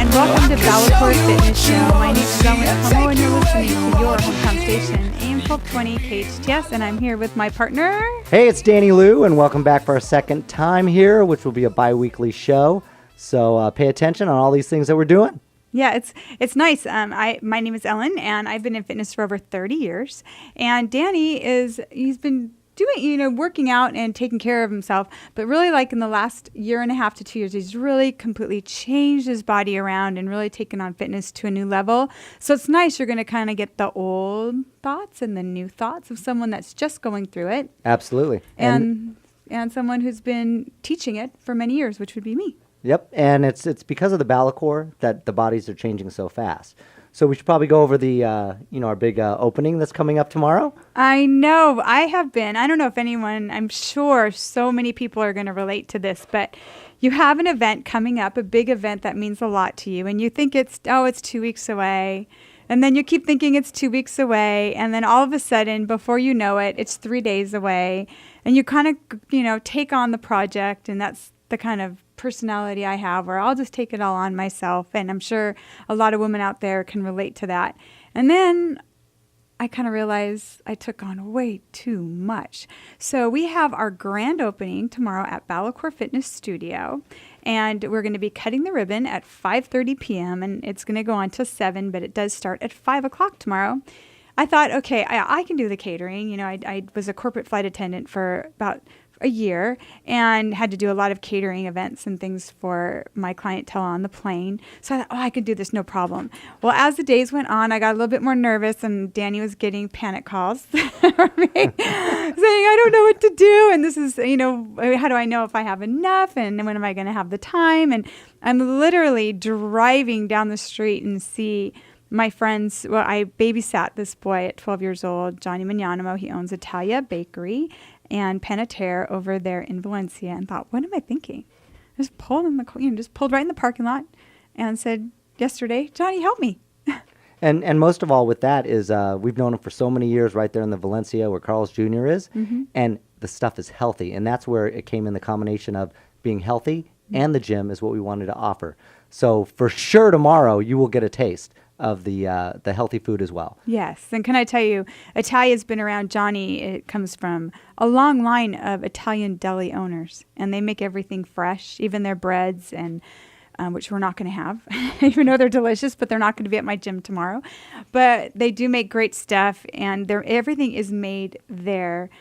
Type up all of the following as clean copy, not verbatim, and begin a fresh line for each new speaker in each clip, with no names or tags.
and welcome to BalaCore Fitness Show. My name is Ellen, and you're listening to your hometown station, AM 1220 KHTS, and I'm here with my partner.
Hey, it's Danny Lou, and welcome back for our second time here, which will be a bi-weekly show. So pay attention on all these things that we're doing.
Yeah, it's nice. My name is Ellen, and I've been in fitness for over 30 years. And Danny he's been doing, working out and taking care of himself. But really, like in the last year and a half to 2 years, he's really completely changed his body around and really taken on fitness to a new level. So it's nice. You're going to kind of get the old thoughts and the new thoughts of someone that's just going through it.
Absolutely.
And someone who's been teaching it for many years, which would be me.
Yep, and it's because of the BalaCore that the bodies are changing so fast. So we should probably go over the, our big opening that's coming up tomorrow.
I know. I have been. I don't know if anyone, I'm sure so many people are going to relate to this, but you have an event coming up, a big event that means a lot to you, and you think it's 2 weeks away, and then you keep thinking it's 2 weeks away, and then all of a sudden, before you know it, it's 3 days away, and you kind of, take on the project, and that's the kind of personality I have where I'll just take it all on myself. And I'm sure a lot of women out there can relate to that. And then I kind of realized I took on way too much. So we have our grand opening tomorrow at BalaCore Fitness Studio. And we're going to be cutting the ribbon at 5:30 p.m. And it's going to go on till 7, but it does start at 5 o'clock tomorrow. I thought, okay, I can do the catering. I was a corporate flight attendant for about a year and had to do a lot of catering events and things for my clientele on the plane. So I thought, I could do this, no problem. Well, as the days went on, I got a little bit more nervous, and Danny was getting panic calls from me saying, I don't know what to do. And this is, how do I know if I have enough? And when am I going to have the time? And I'm literally driving down the street and see my friends. Well, I babysat this boy at 12 years old, Johnny Magnanimo. He owns Italia Bakery and Panettare over there in Valencia, and thought, what am I thinking? I just pulled right in the parking lot and said yesterday, Johnny, help me.
And most of all with that is we've known him for so many years right there in the Valencia where Carl's Jr. is, and the stuff is healthy. And that's where it came in the combination of being healthy and the gym is what we wanted to offer. So for sure tomorrow you will get a taste of the healthy food as well.
Yes, and can I tell you, Italia's been around. Johnny, it comes from a long line of Italian deli owners, and they make everything fresh, even their breads, and which we're not going to have, even though they're delicious, but they're not going to be at my gym tomorrow. But they do make great stuff, and everything is made there.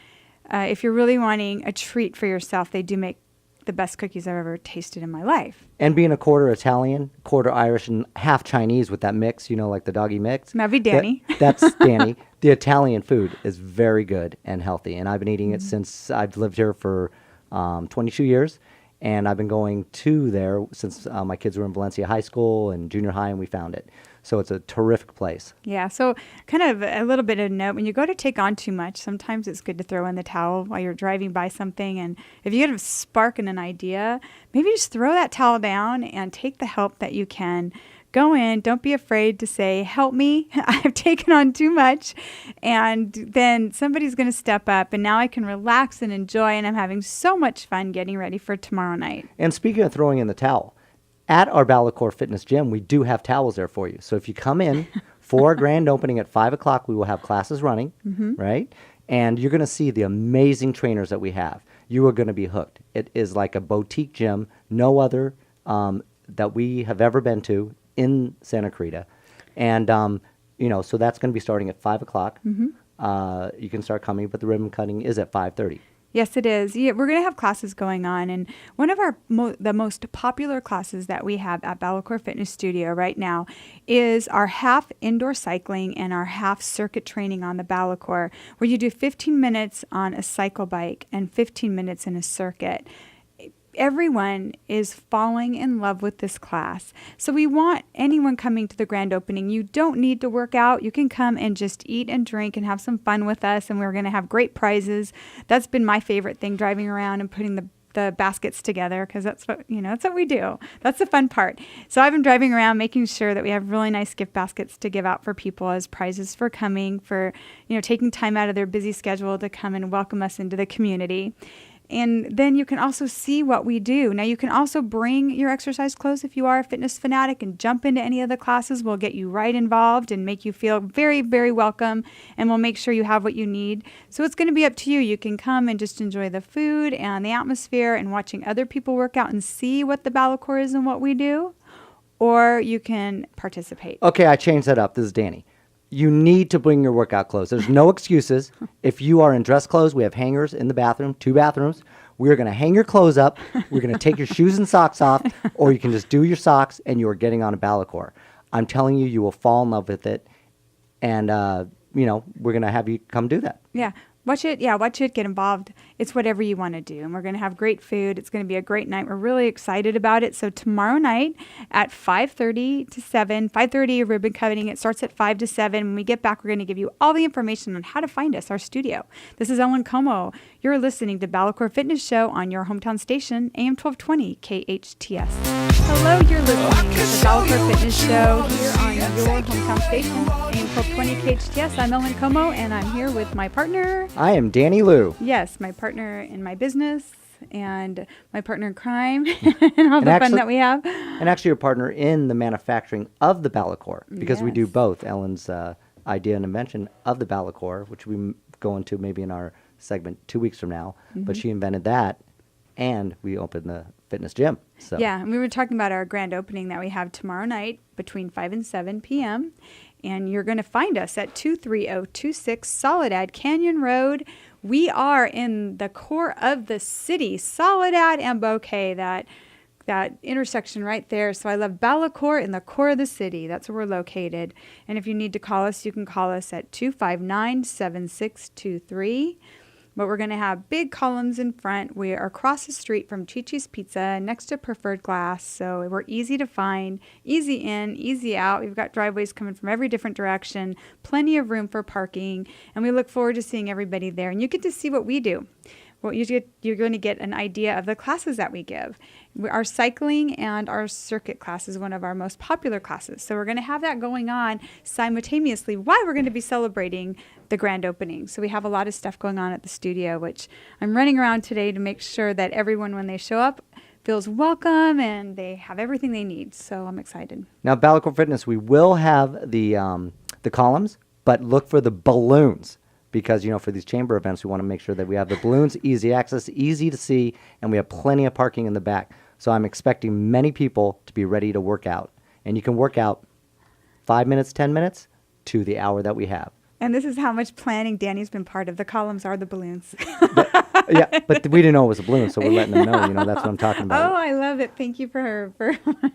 If you're really wanting a treat for yourself, they do make the best cookies I've ever tasted in my life.
And being a quarter Italian, quarter Irish, and half Chinese with that mix, like the doggy mix.
That'd be Danny.
That's Danny. The Italian food is very good and healthy, and I've been eating it since I've lived here for 22 years, and I've been going to there since my kids were in Valencia High School and junior high, and we found it. So it's a terrific place. Yeah,
so kind of a little bit of a note. When you go to take on too much, sometimes it's good to throw in the towel while you're driving by something. And if you get a spark and an idea, maybe just throw that towel down and take the help that you can. Go in. Don't be afraid to say, help me. I've taken on too much. And then somebody's going to step up. And now I can relax and enjoy. And I'm having so much fun getting ready for tomorrow night.
And speaking of throwing in the towel, at our BalaCore Fitness Gym, we do have towels there for you. So if you come in for our grand opening at 5 o'clock, we will have classes running, right? And you're going to see the amazing trainers that we have. You are going to be hooked. It is like a boutique gym, no other that we have ever been to in Santa Clarita. And, so that's going to be starting at 5 o'clock. You can start coming, but the ribbon cutting is at 5:30.
Yes, it is. Yeah, we're going to have classes going on, and one of our the most popular classes that we have at BalaCore Fitness Studio right now is our half indoor cycling and our half circuit training on the BalaCore, where you do 15 minutes on a cycle bike and 15 minutes in a circuit. Everyone is falling in love with this class. So we want anyone coming to the grand opening. You don't need to work out. You can come and just eat and drink and have some fun with us. And we're going to have great prizes. That's been my favorite thing, driving around and putting the baskets together, because that's what we do. That's the fun part. So I've been driving around making sure that we have really nice gift baskets to give out for people as prizes for coming, for taking time out of their busy schedule to come and welcome us into the community. And then you can also see what we do. Now, you can also bring your exercise clothes if you are a fitness fanatic and jump into any of the classes. We'll get you right involved and make you feel very, very welcome, and we'll make sure you have what you need. So it's going to be up to you. You can come and just enjoy the food and the atmosphere and watching other people work out and see what the BalaCore is and what we do, or you can participate.
Okay, I changed that up. This is Danny. You need to bring your workout clothes. There's no excuses. If you are in dress clothes, we have hangers in the bathroom, 2 bathrooms. We're going to hang your clothes up. We're going to take your shoes and socks off, or you can just do your socks and you are getting on a BalaCore. I'm telling you, you will fall in love with it. And, we're going to have you come do that.
Yeah. Watch it, get involved. It's whatever you want to do. And we're going to have great food. It's going to be a great night. We're really excited about it. So tomorrow night at 5:30 to 7, 5:30 ribbon cutting. It starts at 5 to 7. When we get back, we're going to give you all the information on how to find us, our studio. This is Ellen Como. You're listening to BalaCore Fitness Show on your hometown station, AM 1220 KHTS. Hello, you're listening to the BalaCore Fitness Show here on your hometown station, AM 1220 KHTS. I'm Ellen Como, and I'm here with my partner.
I am Danny Lou.
Yes, my partner in my business and my partner in crime and all the fun that we have.
And actually your partner in the manufacturing of the BalaCore, because we do both. Ellen's idea and invention of the BalaCore, which we go into maybe in our segment 2 weeks from now, but she invented that, and we opened the fitness gym. So. Yeah,
and we were talking about our grand opening that we have tomorrow night between 5 and 7 p.m., and you're going to find us at 23026 Soledad Canyon Road. We are in the core of the city, Soledad and Bouquet, that intersection right there. So I love BalaCore in the core of the city. That's where we're located. And if you need to call us, you can call us at 259-7623. But we're going to have big columns in front. We are across the street from Chi-Chi's Pizza next to Preferred Glass. So we're easy to find, easy in, easy out. We've got driveways coming from every different direction, plenty of room for parking. And we look forward to seeing everybody there. And you get to see what we do. Well, you're going to get an idea of the classes that we give. Our cycling and our circuit class is one of our most popular classes. So we're going to have that going on simultaneously while we're going to be celebrating the grand opening. So we have a lot of stuff going on at the studio, which I'm running around today to make sure that everyone, when they show up, feels welcome and they have everything they need. So I'm excited.
Now, BalaCore Fitness, we will have the columns, but look for the balloons. Because, for these chamber events, we want to make sure that we have the balloons, easy access, easy to see, and we have plenty of parking in the back. So I'm expecting many people to be ready to work out. And you can work out 5 minutes, 10 minutes to the hour that we have.
And this is how much planning Danny's been part of. The columns are the balloons.
But we didn't know it was a balloon, so we're letting them know. That's what I'm talking about.
Oh, I love it. Thank you for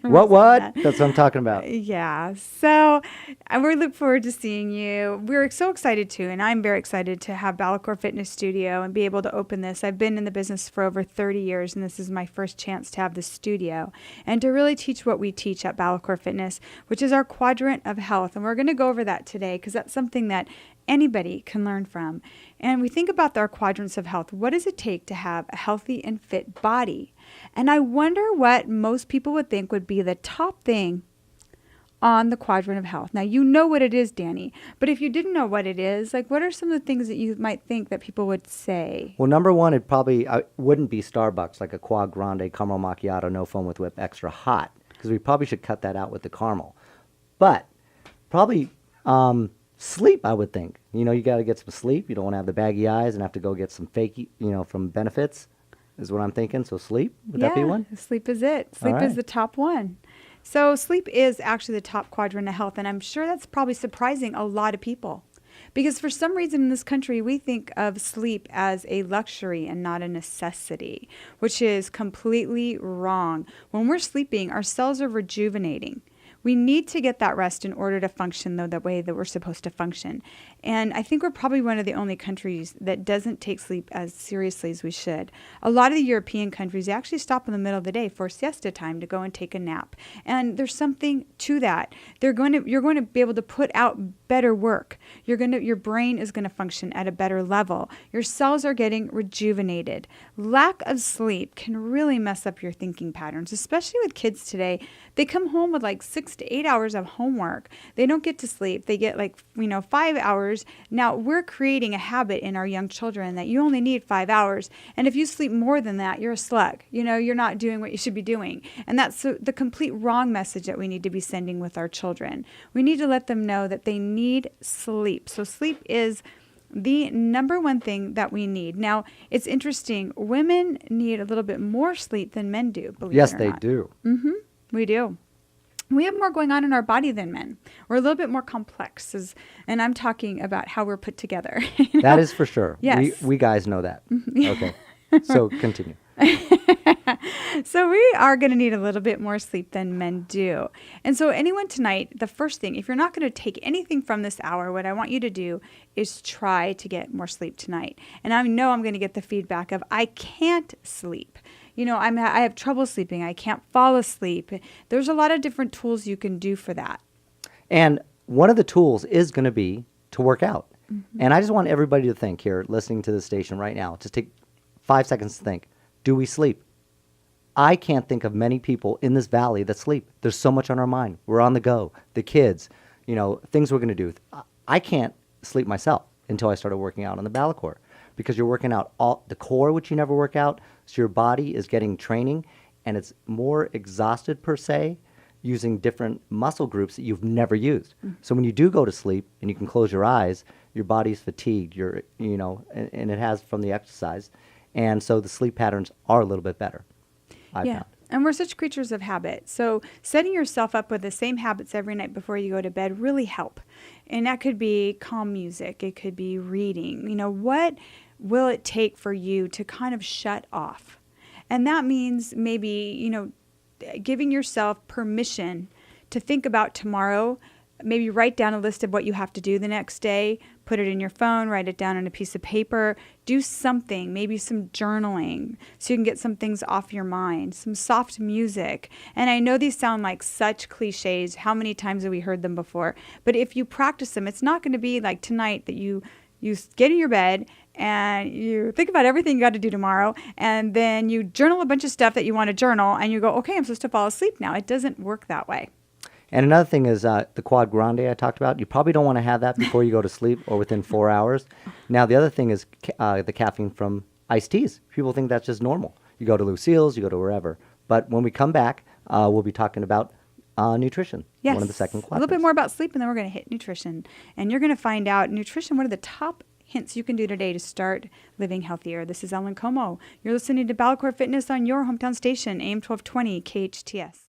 What? That's what I'm talking about.
Yeah. So we look forward to seeing you. We're so excited too, and I'm very excited to have BalaCore Fitness Studio and be able to open this. I've been in the business for over 30 years, and this is my first chance to have the studio and to really teach what we teach at BalaCore Fitness, which is our quadrant of health. And we're going to go over that today because that's something that anybody can learn from. And we think about our quadrants of health. What does it take to have a healthy and fit body? And I wonder what most people would think would be the top thing on the quadrant of health. Now, you know what it is, Danny, but if you didn't know what it is, what are some of the things that you might think that people would say?
Well, number one, it probably wouldn't be Starbucks, like a Quad Grande Caramel Macchiato, no foam with whip, extra hot, because we probably should cut that out with the caramel. But probably sleep, I would think. You got to get some sleep. You don't want to have the baggy eyes and have to go get some fake, from benefits, is what I'm thinking. So sleep, would that be one?
Sleep is it. Sleep is the top one. So sleep is actually the top quadrant of health, and I'm sure that's probably surprising a lot of people. Because for some reason in this country, we think of sleep as a luxury and not a necessity, which is completely wrong. When we're sleeping, our cells are rejuvenating. We need to get that rest in order to function the way that we're supposed to function. And I think we're probably one of the only countries that doesn't take sleep as seriously as we should. A lot of the European countries actually stop in the middle of the day for siesta time to go and take a nap. And there's something to that. You're going to be able to put out better work. Your brain is going to function at a better level. Your cells are getting rejuvenated. Lack of sleep can really mess up your thinking patterns, especially with kids today. They come home with 6 to 8 hours of homework. They don't get to sleep. They get 5 hours hours. Now we're creating a habit in our young children that you only need 5 hours. And if you sleep more than that, you're a slug. You're not doing what you should be doing. And that's the complete wrong message that we need to be sending with our children. We need to let them know that they need sleep. So sleep is the number one thing that we need. Now, it's interesting. Women need a little bit more sleep than men do, believe
Yes,
it or
they
not.
do.
Mm-hmm. We do. We have more going on in our body than men. We're a little bit more complex, and I'm talking about how we're put together.
That is for sure.
Yes.
We guys know that. Okay. So continue.
So we are going to need a little bit more sleep than men do. And so anyone tonight, the first thing, if you're not going to take anything from this hour, what I want you to do is try to get more sleep tonight. And I know I'm going to get the feedback of, I can't sleep. I have trouble sleeping. I can't fall asleep. There's a lot of different tools you can do for that.
And one of the tools is going to be to work out.
Mm-hmm.
And I just want everybody to think here, listening to the station right now, just take 5 seconds to think. Do we sleep? I can't think of many people in this valley that sleep. There's so much on our mind. We're on the go. The kids, things we're going to do. I can't sleep myself until I started working out on the BalaCore, because you're working out all the core, which you never work out. So your body is getting training, and it's more exhausted per se, using different muscle groups that you've never used. Mm-hmm. So when you do go to sleep and you can close your eyes, your body's fatigued. And it has from the exercise. And so the sleep patterns are a little bit better, I've found.
And we're such creatures of habit. So setting yourself up with the same habits every night before you go to bed really help. And that could be calm music. It could be reading. What will it take for you to kind of shut off? And that means maybe, giving yourself permission to think about tomorrow. Maybe write down a list of what you have to do the next day, put it in your phone, write it down on a piece of paper, do something, maybe some journaling so you can get some things off your mind, some soft music. And I know these sound like such cliches. How many times have we heard them before? But if you practice them, it's not going to be like tonight that you get in your bed and you think about everything you got to do tomorrow, and then you journal a bunch of stuff that you want to journal, and you go, okay, I'm supposed to fall asleep now. It doesn't work that way.
And another thing is the quad grande I talked about. You probably don't want to have that before you go to sleep or within 4 hours. Now, the other thing is the caffeine from iced teas. People think that's just normal. You go to Lucille's, you go to wherever. But when we come back, we'll be talking about nutrition.
Yes,
one of the second quadrants.
A little bit more about sleep, and then we're going to hit nutrition. And you're going to find out nutrition, what are the top hints you can do today to start living healthier. This is Ellen Como. You're listening to BalaCore Fitness on your hometown station, AM 1220 KHTS.